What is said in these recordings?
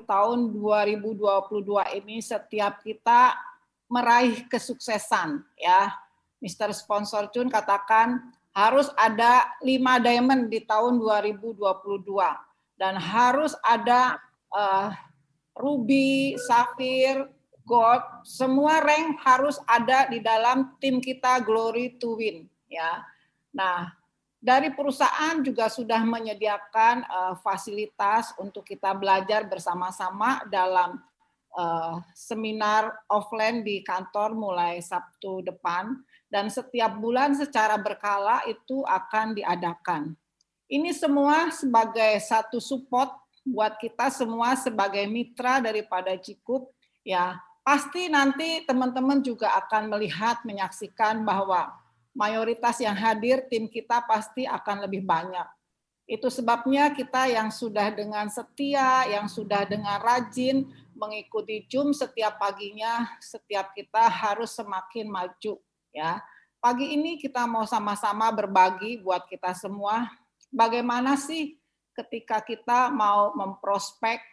tahun 2022 ini setiap kita meraih kesuksesan, ya. Mr. Sponsor Chun katakan harus ada 5 diamond di tahun 2022 dan harus ada ruby, safir, gold, semua rank harus ada di dalam tim kita Glory to Win, ya. Nah, dari perusahaan juga sudah menyediakan fasilitas untuk kita belajar bersama-sama dalam seminar offline di kantor mulai Sabtu depan, dan setiap bulan secara berkala itu akan diadakan. Ini semua sebagai satu support buat kita semua sebagai mitra daripada Cikup, ya. Pasti nanti teman-teman juga akan melihat, menyaksikan bahwa mayoritas yang hadir tim kita pasti akan lebih banyak. Itu sebabnya kita yang sudah dengan setia, yang sudah dengan rajin mengikuti Zoom setiap paginya, setiap kita harus semakin maju, ya. Pagi ini kita mau sama-sama berbagi buat kita semua bagaimana sih ketika kita mau memprospek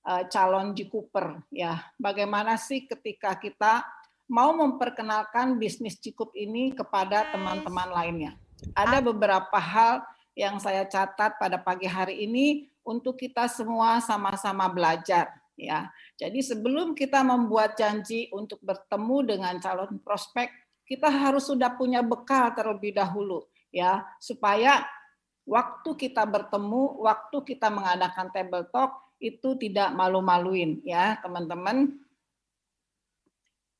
calon Jikuper, ya. Bagaimana sih ketika kita mau memperkenalkan bisnis Cikup ini kepada teman-teman lainnya. Ada beberapa hal yang saya catat pada pagi hari ini untuk kita semua sama-sama belajar, ya. Jadi sebelum kita membuat janji untuk bertemu dengan calon prospek, kita harus sudah punya bekal terlebih dahulu, ya, supaya waktu kita bertemu, waktu kita mengadakan table talk itu tidak malu-maluin, ya, teman-teman.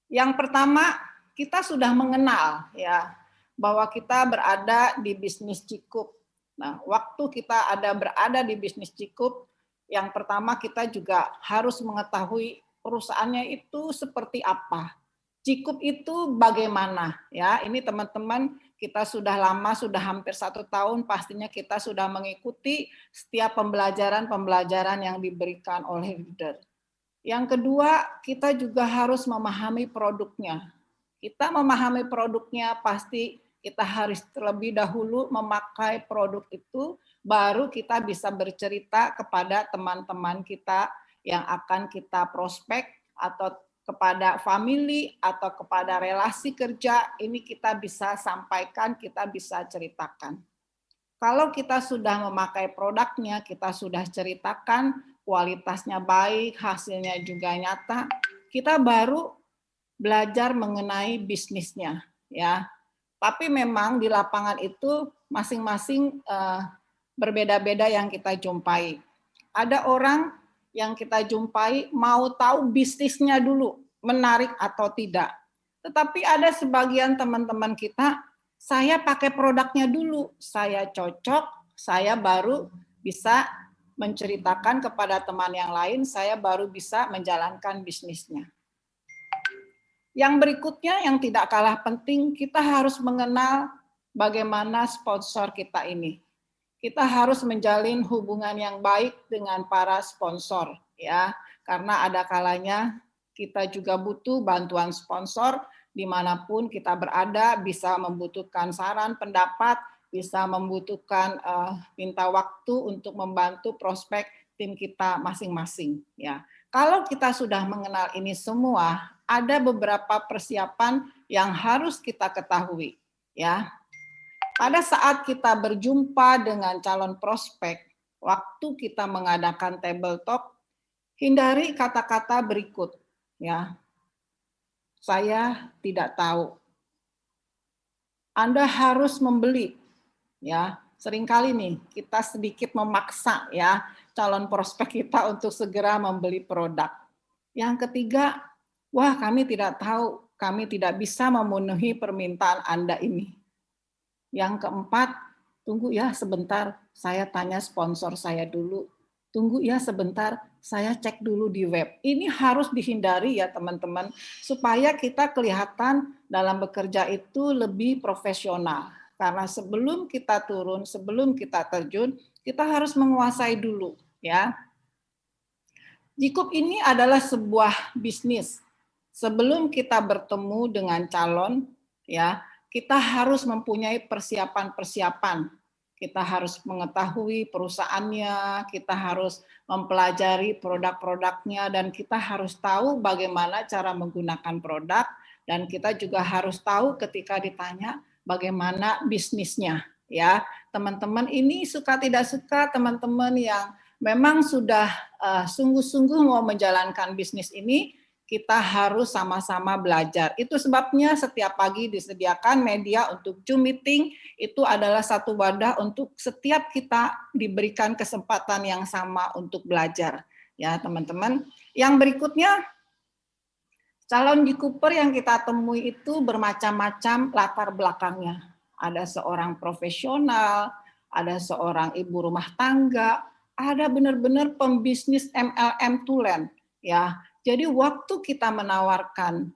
Yang pertama, kita sudah mengenal, ya, bahwa kita berada di bisnis Cikup. Nah, waktu kita berada di bisnis Cikup, yang pertama kita juga harus mengetahui perusahaannya itu seperti apa. Cikup itu bagaimana, ya. Ini teman-teman, kita sudah lama, sudah hampir 1 tahun, pastinya kita sudah mengikuti setiap pembelajaran yang diberikan oleh leader. Yang kedua, kita juga harus memahami produknya. Kita memahami produknya, pasti kita harus terlebih dahulu memakai produk itu, baru kita bisa bercerita kepada teman-teman kita yang akan kita prospek, atau kepada family, atau kepada relasi kerja, ini kita bisa sampaikan, kita bisa ceritakan. Kalau kita sudah memakai produknya, kita sudah ceritakan, kualitasnya baik, hasilnya juga nyata, kita baru belajar mengenai bisnisnya, ya. Tapi memang di lapangan itu masing-masing berbeda-beda yang kita jumpai. Ada orang yang kita jumpai mau tahu bisnisnya dulu, menarik atau tidak. Tetapi ada sebagian teman-teman kita, saya pakai produknya dulu, saya cocok, saya baru bisa menceritakan kepada teman yang lain, saya baru bisa menjalankan bisnisnya. Yang berikutnya yang tidak kalah penting, kita harus mengenal bagaimana sponsor kita ini. Kita harus menjalin hubungan yang baik dengan para sponsor, ya, karena ada kalanya kita juga butuh bantuan sponsor dimanapun kita berada, bisa membutuhkan saran, pendapat, bisa membutuhkan minta waktu untuk membantu prospek tim kita masing-masing, ya. Kalau kita sudah mengenal ini semua, ada beberapa persiapan yang harus kita ketahui, ya. Pada saat kita berjumpa dengan calon prospek, waktu kita mengadakan table talk, hindari kata-kata berikut, ya. Saya tidak tahu. Anda harus membeli, ya. Seringkali nih kita sedikit memaksa, ya, calon prospek kita untuk segera membeli produk. Yang ketiga, wah, kami tidak tahu, kami tidak bisa memenuhi permintaan Anda ini. Yang keempat, tunggu ya sebentar, saya tanya sponsor saya dulu. Tunggu ya sebentar, saya cek dulu di web. Ini harus dihindari ya teman-teman, supaya kita kelihatan dalam bekerja itu lebih profesional. Karena sebelum kita turun, sebelum kita terjun, kita harus menguasai dulu, ya. Jikup ini adalah sebuah bisnis. Sebelum kita bertemu dengan calon, ya, kita harus mempunyai persiapan-persiapan. kita harus mengetahui perusahaannya, kita harus mempelajari produk-produknya, dan kita harus tahu bagaimana cara menggunakan produk, dan kita juga harus tahu ketika ditanya bagaimana bisnisnya. Ya, teman-teman ini suka tidak suka, teman-teman yang memang sudah sungguh-sungguh mau menjalankan bisnis ini, kita harus sama-sama belajar. Itu sebabnya setiap pagi disediakan media untuk Zoom meeting, itu adalah satu wadah untuk setiap kita diberikan kesempatan yang sama untuk belajar. Ya, teman-teman. Yang berikutnya, calon G-Cooper yang kita temui itu bermacam-macam latar belakangnya. Ada seorang profesional, ada seorang ibu rumah tangga, ada benar-benar pembisnis MLM tulen, ya. Jadi waktu kita menawarkan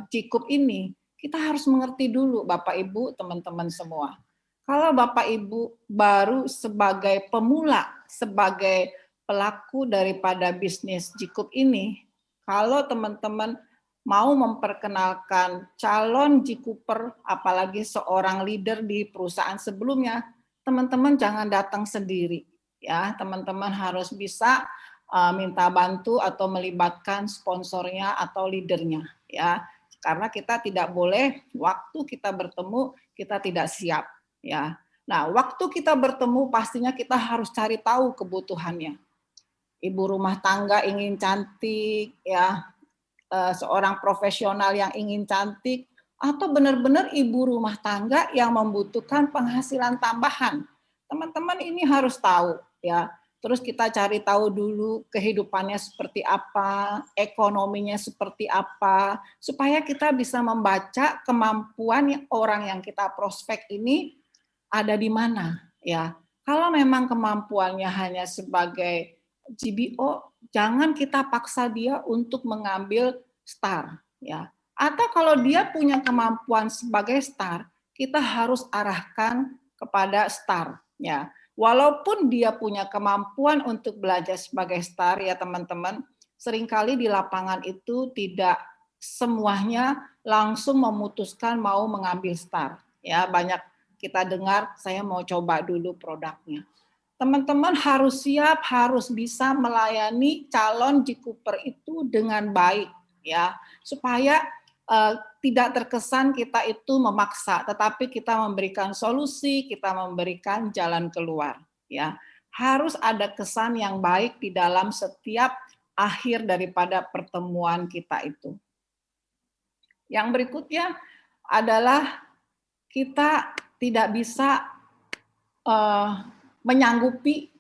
G-Coop ini, kita harus mengerti dulu Bapak Ibu, teman-teman semua. Kalau Bapak Ibu baru sebagai pemula, sebagai pelaku daripada bisnis G-Coop ini, kalau teman-teman mau memperkenalkan calon G-Cooper, apalagi seorang leader di perusahaan sebelumnya, teman-teman jangan datang sendiri. Ya, teman-teman harus bisa minta bantu atau melibatkan sponsornya atau leadernya, ya, karena kita tidak boleh waktu kita bertemu kita tidak siap, ya. Nah, waktu kita bertemu pastinya kita harus cari tahu kebutuhannya. Ibu rumah tangga ingin cantik, ya, seorang profesional yang ingin cantik, atau benar-benar ibu rumah tangga yang membutuhkan penghasilan tambahan. Teman-teman ini harus tahu, ya. Terus kita cari tahu dulu kehidupannya seperti apa, ekonominya seperti apa, supaya kita bisa membaca kemampuan orang yang kita prospek ini ada di mana. Ya, kalau memang kemampuannya hanya sebagai GBO, jangan kita paksa dia untuk mengambil star. Ya, atau kalau dia punya kemampuan sebagai star, kita harus arahkan kepada star. Ya, walaupun dia punya kemampuan untuk belajar sebagai star, ya teman-teman, seringkali di lapangan itu tidak semuanya langsung memutuskan mau mengambil star. Ya, banyak kita dengar, saya mau coba dulu produknya. Teman-teman harus siap, harus bisa melayani calon G-Cooper itu dengan baik, ya, supaya tidak terkesan kita itu memaksa, tetapi kita memberikan solusi, kita memberikan jalan keluar. Ya, harus ada kesan yang baik di dalam setiap akhir daripada pertemuan kita itu. Yang berikutnya adalah kita tidak bisa menyanggupi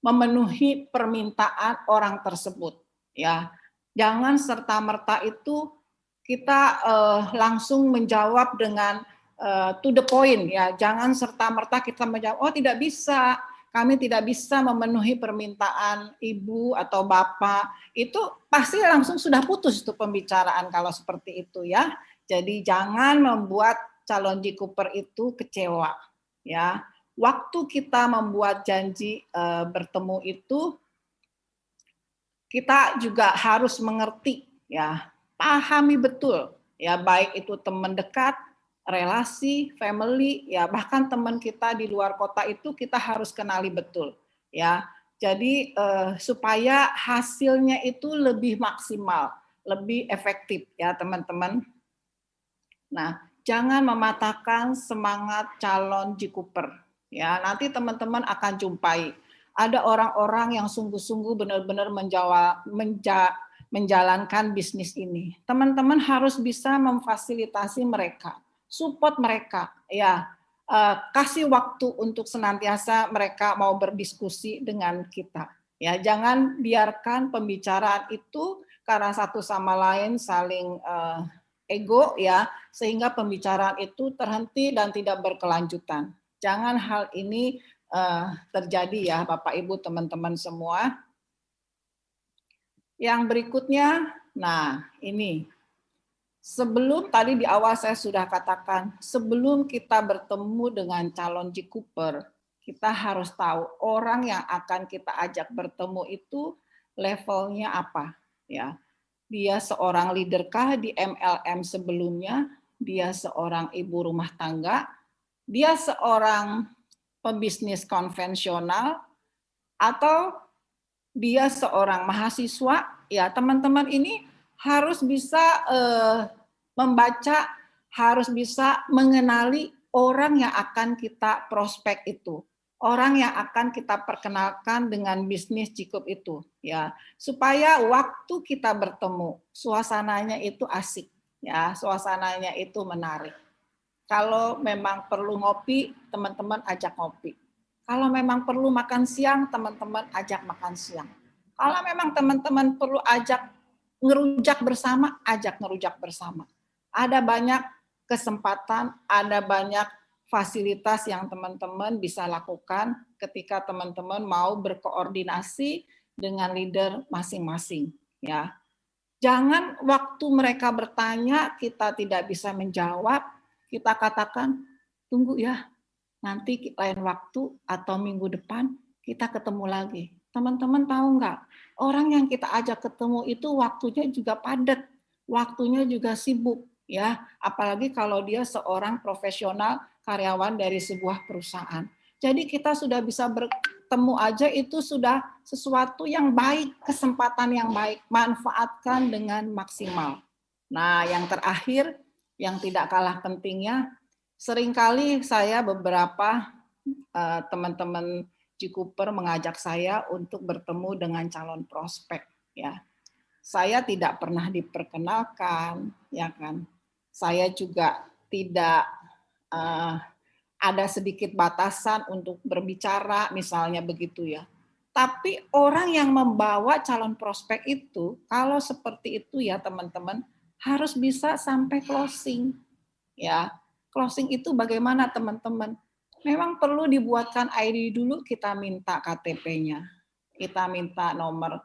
memenuhi permintaan orang tersebut. Ya, jangan serta-merta itu kita langsung menjawab dengan to the point, ya. Jangan serta-merta kita menjawab, oh tidak bisa, kami tidak bisa memenuhi permintaan ibu atau bapak. Itu pasti langsung sudah putus itu pembicaraan kalau seperti itu, ya. Jadi jangan membuat calon G-Cooper itu kecewa, ya. Waktu kita membuat janji bertemu itu, kita juga harus mengerti, ya, pahami betul, ya, baik itu teman dekat, relasi, family, ya, bahkan teman kita di luar kota itu kita harus kenali betul, ya. Jadi supaya hasilnya itu lebih maksimal, lebih efektif, ya teman-teman. Nah, jangan mematahkan semangat calon G-Cooper. Ya, nanti teman-teman akan jumpai ada orang-orang yang sungguh-sungguh benar-benar menjalankan bisnis ini. Teman-teman harus bisa memfasilitasi mereka, support mereka, ya, kasih waktu untuk senantiasa mereka mau berdiskusi dengan kita. Ya, jangan biarkan pembicaraan itu karena satu sama lain saling ego, ya, sehingga pembicaraan itu terhenti dan tidak berkelanjutan. Jangan hal ini terjadi, ya Bapak Ibu teman-teman semua. Yang berikutnya, nah ini, sebelum tadi di awal saya sudah katakan, sebelum kita bertemu dengan calon G-Cooper, kita harus tahu orang yang akan kita ajak bertemu itu levelnya apa, ya. Dia seorang leaderkah di MLM sebelumnya, dia seorang ibu rumah tangga, dia seorang pebisnis konvensional, atau dia seorang mahasiswa, ya teman-teman ini harus bisa membaca, harus bisa mengenali orang yang akan kita prospek itu, orang yang akan kita perkenalkan dengan bisnis Cikup itu, ya, supaya waktu kita bertemu suasananya itu asik, ya, suasananya itu menarik. Kalau memang perlu ngopi, teman-teman ajak ngopi. Kalau memang perlu makan siang, teman-teman ajak makan siang. Kalau memang teman-teman perlu ajak ngerujak bersama, ajak ngerujak bersama. Ada banyak kesempatan, ada banyak fasilitas yang teman-teman bisa lakukan ketika teman-teman mau berkoordinasi dengan leader masing-masing, ya. Jangan waktu mereka bertanya kita tidak bisa menjawab, kita katakan tunggu ya, nanti lain waktu atau minggu depan kita ketemu lagi. Teman-teman tahu nggak? Orang yang kita ajak ketemu itu waktunya juga padat, waktunya juga sibuk, ya. Apalagi kalau dia seorang profesional karyawan dari sebuah perusahaan. Jadi kita sudah bisa bertemu aja itu sudah sesuatu yang baik, kesempatan yang baik, manfaatkan dengan maksimal. Nah, yang terakhir, yang tidak kalah pentingnya, seringkali saya beberapa teman-teman Cikuper mengajak saya untuk bertemu dengan calon prospek, ya. Saya tidak pernah diperkenalkan, ya kan. Saya juga tidak ada sedikit batasan untuk berbicara, misalnya begitu ya. Tapi orang yang membawa calon prospek itu, kalau seperti itu ya teman-teman, harus bisa sampai closing, ya. Closing itu bagaimana teman-teman? Memang perlu dibuatkan ID dulu, kita minta KTP-nya, kita minta nomor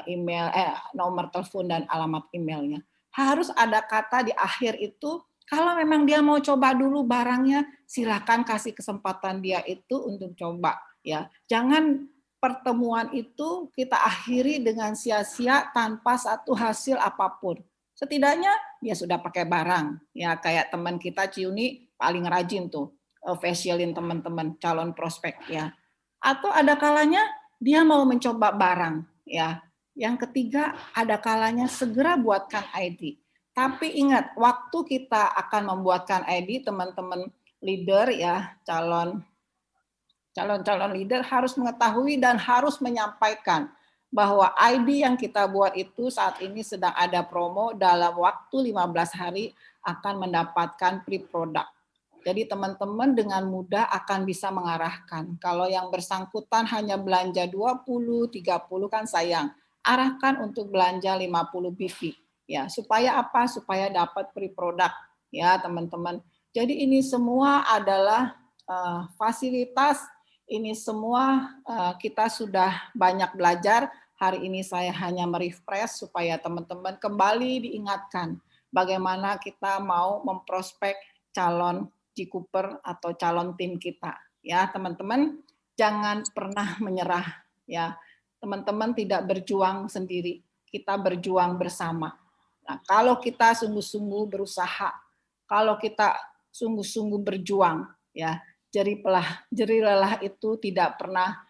email, nomor telepon dan alamat emailnya. Harus ada kata di akhir itu, kalau memang dia mau coba dulu barangnya, silakan kasih kesempatan dia itu untuk coba, ya. Jangan pertemuan itu kita akhiri dengan sia-sia tanpa satu hasil apapun. Setidaknya dia sudah pakai barang, ya, kayak teman kita Ciuni paling rajin tuh facialin teman-teman calon prospek, ya. Atau ada kalanya dia mau mencoba barang, ya. Yang ketiga, ada kalanya segera buatkan ID. Tapi ingat, waktu kita akan membuatkan ID, teman-teman leader, ya, calon leader harus mengetahui dan harus menyampaikan bahwa ID yang kita buat itu saat ini sedang ada promo, dalam waktu 15 hari akan mendapatkan free product. Jadi teman-teman dengan mudah akan bisa mengarahkan. Kalau yang bersangkutan hanya belanja 20, 30 kan sayang. Arahkan untuk belanja 50 BV. Ya, supaya apa? Supaya dapat free product, ya, teman-teman. Jadi ini semua adalah fasilitas, ini semua kita sudah banyak belajar. Hari ini saya hanya merefresh supaya teman-teman kembali diingatkan bagaimana kita mau memprospek calon Cikuper atau calon tim kita, ya teman-teman. Jangan pernah menyerah, ya teman-teman. Tidak berjuang sendiri, kita berjuang bersama. Nah, kalau kita sungguh-sungguh berusaha, kalau kita sungguh-sungguh berjuang, ya jerih lelah itu tidak pernah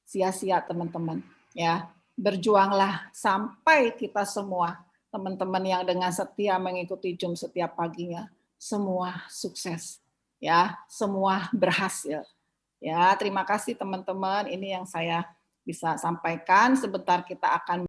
sia-sia teman-teman, ya. Berjuanglah sampai kita semua, teman-teman yang dengan setia mengikuti Zoom setiap paginya, semua sukses, ya, semua berhasil. Ya, terima kasih teman-teman. Ini yang saya bisa sampaikan. Sebentar kita akan